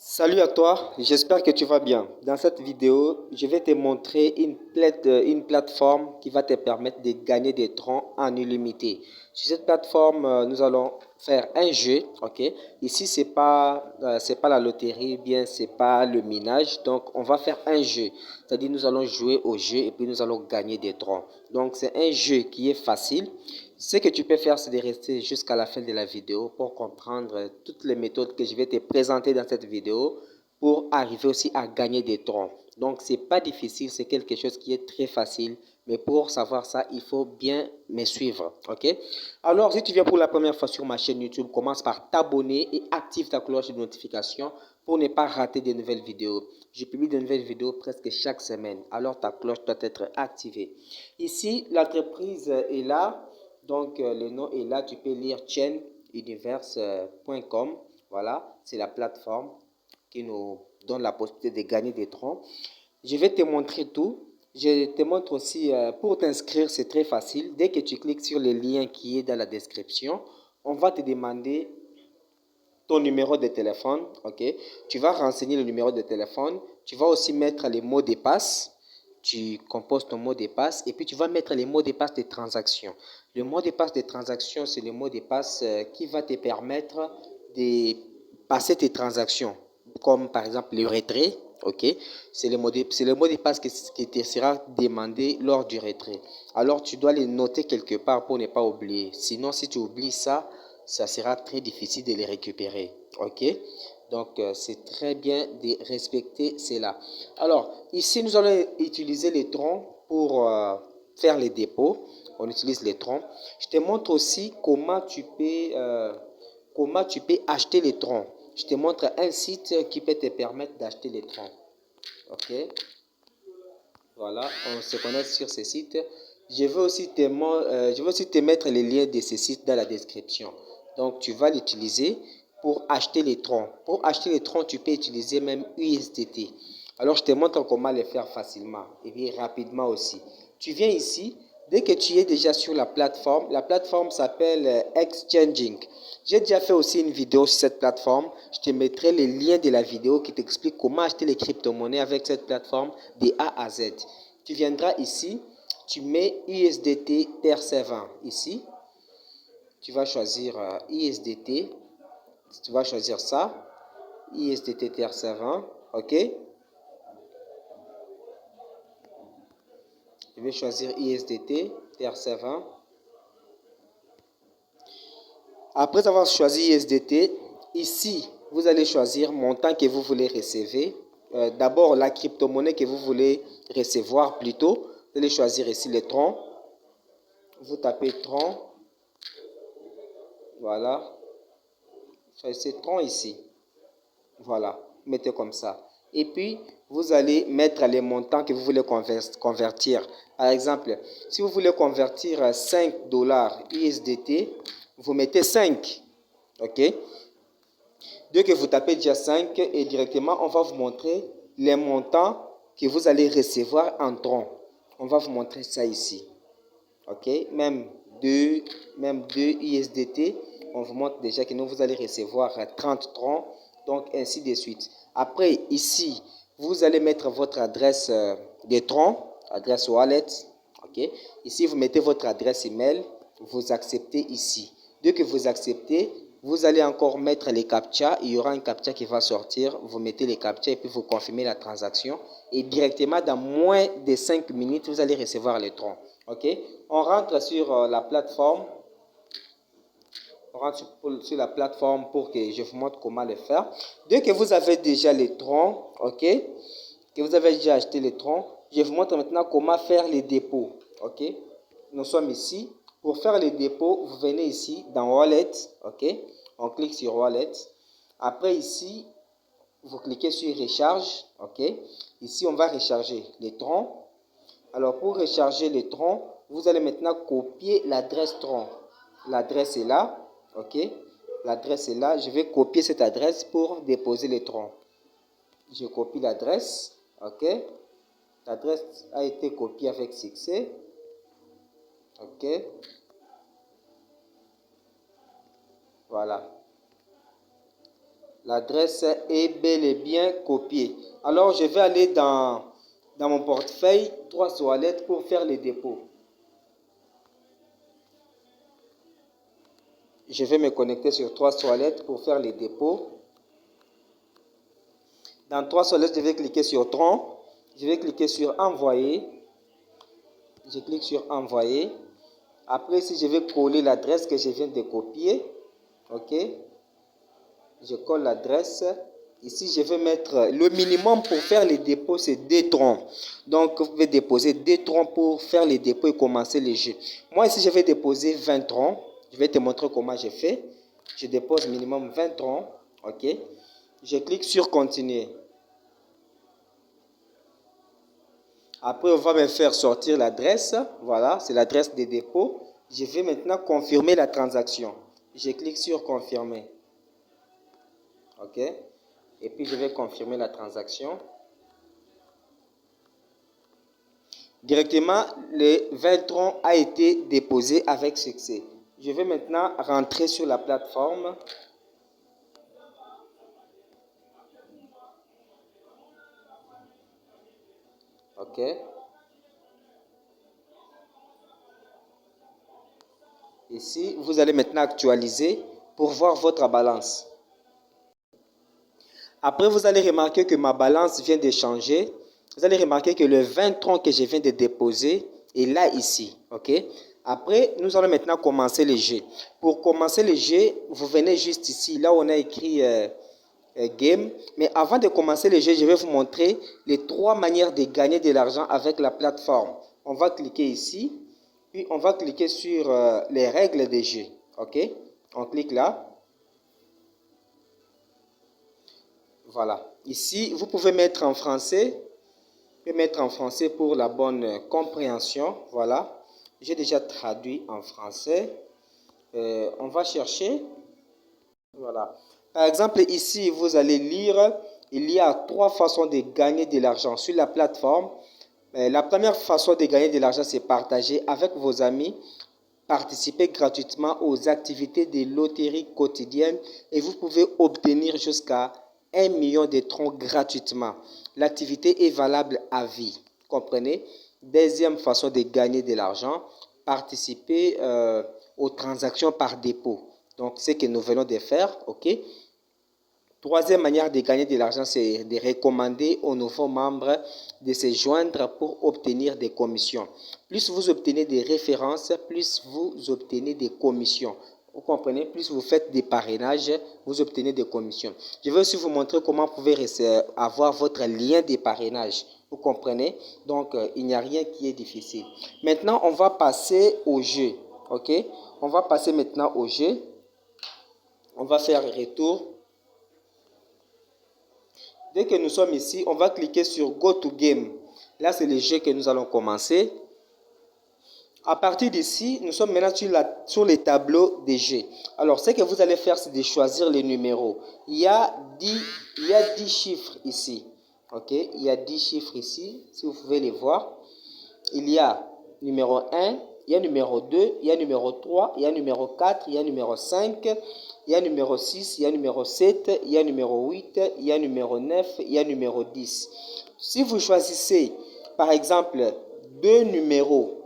Salut à toi, j'espère que tu vas bien. Dans cette vidéo, je vais te montrer une plateforme qui va te permettre de gagner des troncs en illimité. Sur cette plateforme, nous allons faire un jeu, ok? Ici, c'est pas la loterie, bien, c'est pas le minage. Donc, on va faire un jeu. C'est-à-dire, nous allons jouer au jeu et puis nous allons gagner des troncs. Donc, c'est un jeu qui est facile. Ce que tu peux faire, c'est de rester jusqu'à la fin de la vidéo pour comprendre toutes les méthodes que je vais te présenter dans cette vidéo pour arriver aussi à gagner des troncs. Donc, c'est pas difficile, c'est quelque chose qui est très facile. Mais pour savoir ça, il faut bien me suivre. Ok? Alors, si tu viens pour la première fois sur ma chaîne YouTube, commence par t'abonner et active ta cloche de notification pour ne pas rater de nouvelles vidéos. Je publie de nouvelles vidéos presque chaque semaine. Alors, ta cloche doit être activée. Ici, l'entreprise est là. Donc, le nom est là. Tu peux lire chainuniverse.com. Voilà, c'est la plateforme qui nous donne la possibilité de gagner des troncs. Je vais te montrer tout. Je te montre aussi, pour t'inscrire, c'est très facile. Dès que tu cliques sur le lien qui est dans la description, on va te demander ton numéro de téléphone. Ok, tu vas renseigner le numéro de téléphone. Tu vas aussi mettre les mots de passe. Tu composes ton mot de passe et puis tu vas mettre les mots de passe des transactions. Le mot de passe des transactions, c'est le mot de passe qui va te permettre de passer tes transactions, comme par exemple le retrait. Ok, c'est le mot de passe qui te sera demandé lors du retrait. Alors tu dois les noter quelque part pour ne pas oublier. Sinon, si tu oublies ça, ça sera très difficile de les récupérer. Ok, donc c'est très bien de respecter cela. Alors ici, nous allons utiliser les troncs pour faire les dépôts. On utilise les troncs. Je te montre aussi comment tu peux acheter les troncs. Je te montre un site qui peut te permettre d'acheter les troncs. Ok, voilà, on se connecte sur ce site. Je vais aussi te mettre les liens de ce site dans la description. Donc, tu vas l'utiliser pour acheter les troncs. Pour acheter les troncs, tu peux utiliser même USDT. Alors, je te montre comment le faire facilement et bien rapidement aussi. Tu viens ici. Dès que tu es déjà sur la plateforme s'appelle Exchanging. J'ai déjà fait aussi une vidéo sur cette plateforme. Je te mettrai les liens de la vidéo qui t'explique comment acheter les crypto-monnaies avec cette plateforme de A à Z. Tu viendras ici, tu mets USDT TER7 ici. Tu vas choisir USDT. Tu vas choisir ça. USDT TER7. OK. Je vais choisir USDT TER7. Après avoir choisi USDT, ici, vous allez choisir montant que vous voulez recevoir. D'abord, la crypto-monnaie que vous voulez recevoir plutôt. Vous allez choisir ici les troncs. Vous tapez tronc. Voilà. Choisissez tronc ici. Voilà. Mettez comme ça. Et puis, vous allez mettre les montants que vous voulez convertir. Par exemple, si vous voulez convertir 5 dollars USDT, vous mettez 5. OK? Dès que vous tapez déjà 5 et directement, on va vous montrer les montants que vous allez recevoir en troncs. On va vous montrer ça ici. OK? Même 2 USDT, on vous montre déjà que vous allez recevoir 30 troncs. Donc, ainsi de suite. Après, ici, vous allez mettre votre adresse de troncs, adresse wallet. OK? Ici, vous mettez votre adresse email. Vous acceptez ici. Dès que vous acceptez, vous allez encore mettre les captcha. Il y aura un captcha qui va sortir. Vous mettez les captcha et puis vous confirmez la transaction. Et directement, dans moins de 5 minutes, vous allez recevoir les troncs. OK? On rentre sur la plateforme. On rentre sur la plateforme pour que je vous montre comment le faire. Dès que vous avez déjà les troncs, OK? Que vous avez déjà acheté les troncs, je vous montre maintenant comment faire les dépôts. OK? Nous sommes ici. Pour faire les dépôts, vous venez ici dans Wallet. OK? On clique sur Wallet. Après ici, vous cliquez sur Recharge. OK? Ici, on va recharger les troncs. Alors, pour recharger les troncs, vous allez maintenant copier l'adresse tronc. L'adresse est là. OK? L'adresse est là. Je vais copier cette adresse pour déposer les troncs. Je copie l'adresse. OK? L'adresse a été copiée avec succès. OK? Voilà. L'adresse est bel et bien copiée. Alors, je vais aller dans mon portefeuille 3 toilettes pour faire les dépôts. Je vais me connecter sur 3 toilettes pour faire les dépôts. Dans 3 toilettes, je vais cliquer sur Tron. Je vais cliquer sur Envoyer. Je clique sur Envoyer. Après, ici, je vais coller l'adresse que je viens de copier. OK. Je colle l'adresse. Ici, je vais mettre le minimum pour faire les dépôts, c'est 2 troncs. Donc, vous pouvez déposer 2 troncs pour faire les dépôts et commencer les jeux. Moi, ici, je vais déposer 20 troncs. Je vais te montrer comment je fais. Je dépose minimum 20 troncs. OK. Je clique sur Continuer. Après, on va me faire sortir l'adresse. Voilà, c'est l'adresse des dépôts. Je vais maintenant confirmer la transaction. Je clique sur Confirmer. OK. Et puis, je vais confirmer la transaction. Directement, le 20 troncs a été déposé avec succès. Je vais maintenant rentrer sur la plateforme. OK. Ici, vous allez maintenant actualiser pour voir votre balance. Après, vous allez remarquer que ma balance vient de changer. Vous allez remarquer que le 20 troncs que je viens de déposer est là, ici. OK? Après, nous allons maintenant commencer le jeu. Pour commencer le jeu, vous venez juste ici, là où on a écrit Game. Mais avant de commencer le jeu, je vais vous montrer les 3 manières de gagner de l'argent avec la plateforme. On va cliquer ici, puis on va cliquer sur les règles des jeux. OK? On clique là. Voilà. Ici, vous pouvez mettre en français. Vous pouvez mettre en français pour la bonne compréhension. Voilà. J'ai déjà traduit en français. On va chercher. Voilà. Par exemple, ici, vous allez lire, il y a 3 façons de gagner de l'argent sur la plateforme. La première façon de gagner de l'argent, c'est partager avec vos amis, participer gratuitement aux activités de loterie quotidienne et vous pouvez obtenir jusqu'à 1 million de troncs gratuitement. L'activité est valable à vie. Comprenez? Deuxième façon de gagner de l'argent, participer aux transactions par dépôt. Donc, c'est ce que nous venons de faire. OK? Troisième manière de gagner de l'argent, c'est de recommander aux nouveaux membres de se joindre pour obtenir des commissions. Plus vous obtenez des références, plus vous obtenez des commissions. Vous comprenez? Plus vous faites des parrainages, vous obtenez des commissions. Je vais aussi vous montrer comment vous pouvez avoir votre lien de parrainage. Vous comprenez? Donc, il n'y a rien qui est difficile. Maintenant, on va passer au jeu. OK? On va passer maintenant au jeu. On va faire retour. Dès que nous sommes ici, on va cliquer sur Go to Game. Là, c'est le jeu que nous allons commencer. À partir d'ici, nous sommes maintenant sur les tableaux des jeux. Alors, ce que vous allez faire, c'est de choisir les numéros. Il y a 10 chiffres ici. OK? Il y a 10 chiffres ici, si vous pouvez les voir. Il y a numéro 1, il y a numéro 2, il y a numéro 3, il y a numéro 4, il y a numéro 5, il y a numéro 6, il y a numéro 7, il y a numéro 8, il y a numéro 9, il y a numéro 10. Si vous choisissez, par exemple, 2 numéros,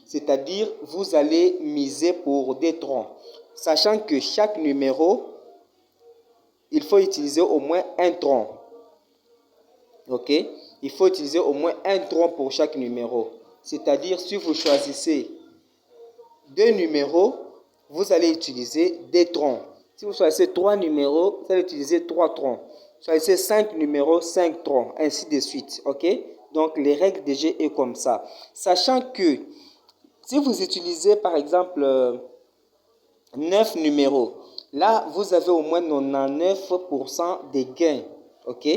c'est-à-dire vous allez miser pour des troncs, sachant que chaque numéro, il faut utiliser au moins un tronc. OK? Il faut utiliser au moins un tronc pour chaque numéro. C'est-à-dire, si vous choisissez 2 numéros, vous allez utiliser des troncs. Si vous choisissez 3 numéros, vous allez utiliser 3 troncs. Choisissez 5 numéros, 5 troncs, ainsi de suite. OK? Donc, les règles de jeu est comme ça. Sachant que si vous utilisez, par exemple, 9 numéros, là, vous avez au moins 99% des gains. OK?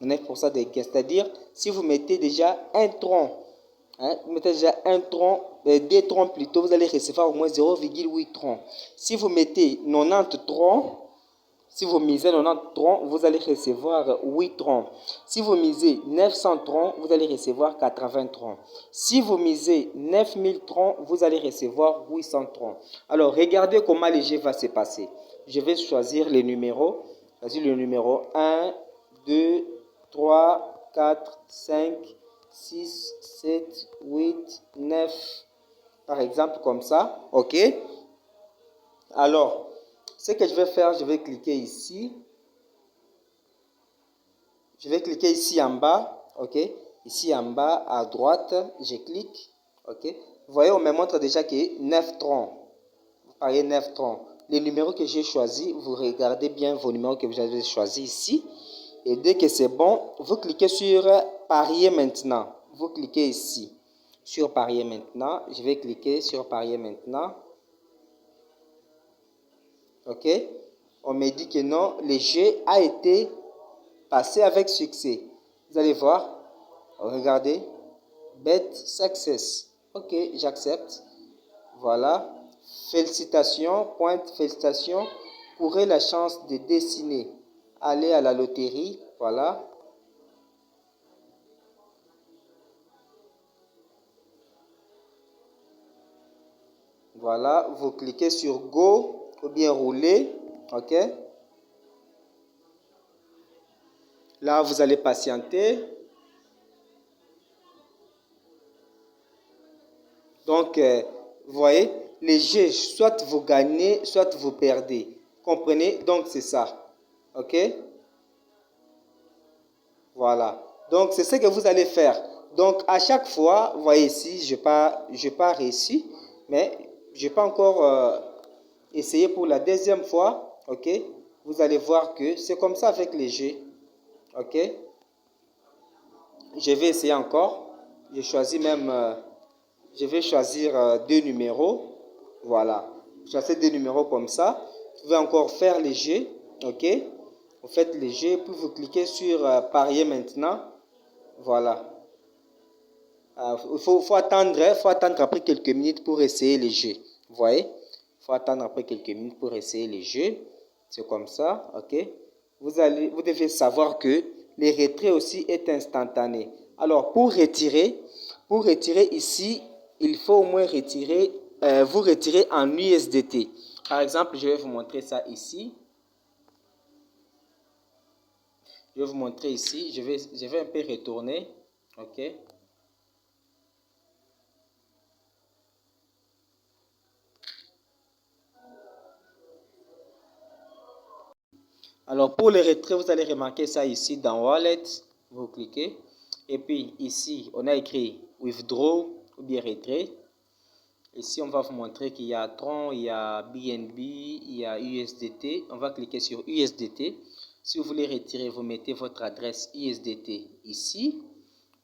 9% des gains. C'est-à-dire, si vous mettez déjà un tronc, vous mettez déjà un tronc, 2 troncs plutôt, vous allez recevoir au moins 0,8 troncs. Si vous mettez 90 troncs, si vous misez 90 troncs, vous allez recevoir 8 troncs. Si vous misez 900 troncs, vous allez recevoir 80 troncs. Si vous misez 9000 troncs, vous allez recevoir 800 troncs. Alors, regardez comment le jeu va se passer. Je vais choisir les numéros. Vas-y, le numéro 1, 2, 3, 4, 5, 6, 7, 8, 9. Par exemple, comme ça. OK? Alors, ce que je vais faire, je vais cliquer ici. Je vais cliquer ici en bas. OK? Ici en bas, à droite, je clique. OK? Vous voyez, on me montre déjà que 9 troncs. Vous pariez 9 troncs. Les numéros que j'ai choisis, vous regardez bien vos numéros que vous avez choisis ici. Et dès que c'est bon, vous cliquez sur parier maintenant. Vous cliquez ici sur parier maintenant. Je vais cliquer sur parier maintenant. OK? On me dit que non, le jeu a été passé avec succès. Vous allez voir. Regardez. Bet success. OK, j'accepte. Voilà. Félicitations. Pointe félicitations. Courez la chance de dessiner. Allez à la loterie. Voilà. Voilà. Vous cliquez sur Go ou bien rouler. OK. Là, vous allez patienter. Donc, vous voyez, les jeux, soit vous gagnez, soit vous perdez. Comprenez? Donc, c'est ça. OK? Voilà. Donc, c'est ce que vous allez faire. Donc, à chaque fois, vous voyez ici, je n'ai pas réussi, mais je n'ai pas encore essayé pour la deuxième fois. OK? Vous allez voir que c'est comme ça avec les jeux. OK? Je vais essayer encore. Je choisis même, je vais choisir deux numéros. Voilà. Choisissez deux numéros comme ça. Vous pouvez encore faire les jeux. OK? Vous faites les jeux, puis vous cliquez sur parier maintenant. Voilà. Faut attendre après quelques minutes pour essayer les jeux. Vous voyez? Il faut attendre après quelques minutes pour essayer les jeux. C'est comme ça. OK? Vous devez savoir que le retrait aussi est instantané. Alors, pour retirer ici, il faut au moins vous retirer en USDT. Par exemple, je vais vous montrer ça ici. Je vais vous montrer ici. Je vais un peu retourner. OK? Alors, pour le retrait, vous allez remarquer ça ici dans Wallet. Vous cliquez. Et puis, ici, on a écrit Withdraw ou bien retrait. Ici, on va vous montrer qu'il y a Tron, il y a BNB, il y a USDT. On va cliquer sur USDT. Si vous voulez retirer, vous mettez votre adresse USDT ici.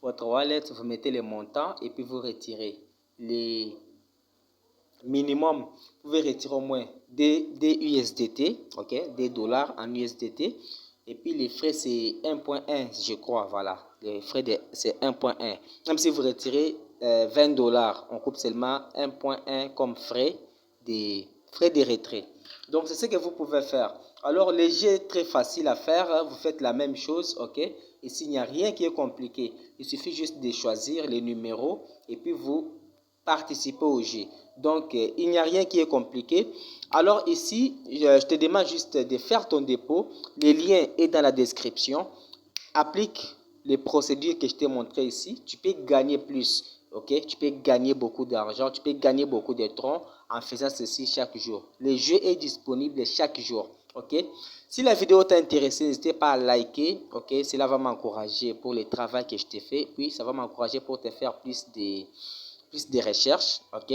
Votre wallet, vous mettez les montants et puis vous retirez. Les minimum, vous pouvez retirer au moins des USDT, ok, des dollars en USDT. Et puis les frais, c'est 1.1, je crois, voilà. Les frais, c'est 1.1. Même si vous retirez 20 dollars, on coupe seulement 1.1 comme frais de retrait. Donc, c'est ce que vous pouvez faire. Alors, les jeux est très facile à faire. Vous faites la même chose, ok? Ici, il n'y a rien qui est compliqué. Il suffit juste de choisir les numéros et puis vous participez au jeu. Donc, il n'y a rien qui est compliqué. Alors ici, je te demande juste de faire ton dépôt. Le lien est dans la description. Applique les procédures que je t'ai montrées ici. Tu peux gagner plus. Ok? Tu peux gagner beaucoup d'argent. Tu peux gagner beaucoup de troncs en faisant ceci chaque jour. Le jeu est disponible chaque jour. Ok? Si la vidéo t'a intéressé, n'hésitez pas à liker. Ok? Cela va m'encourager pour le travail que je t'ai fait. Puis, ça va m'encourager pour te faire plus de recherches. Ok?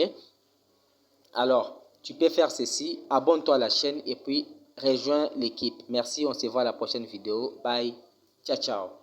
Alors, tu peux faire ceci, abonne-toi à la chaîne et puis rejoins l'équipe. Merci, on se voit à la prochaine vidéo. Bye, ciao, ciao.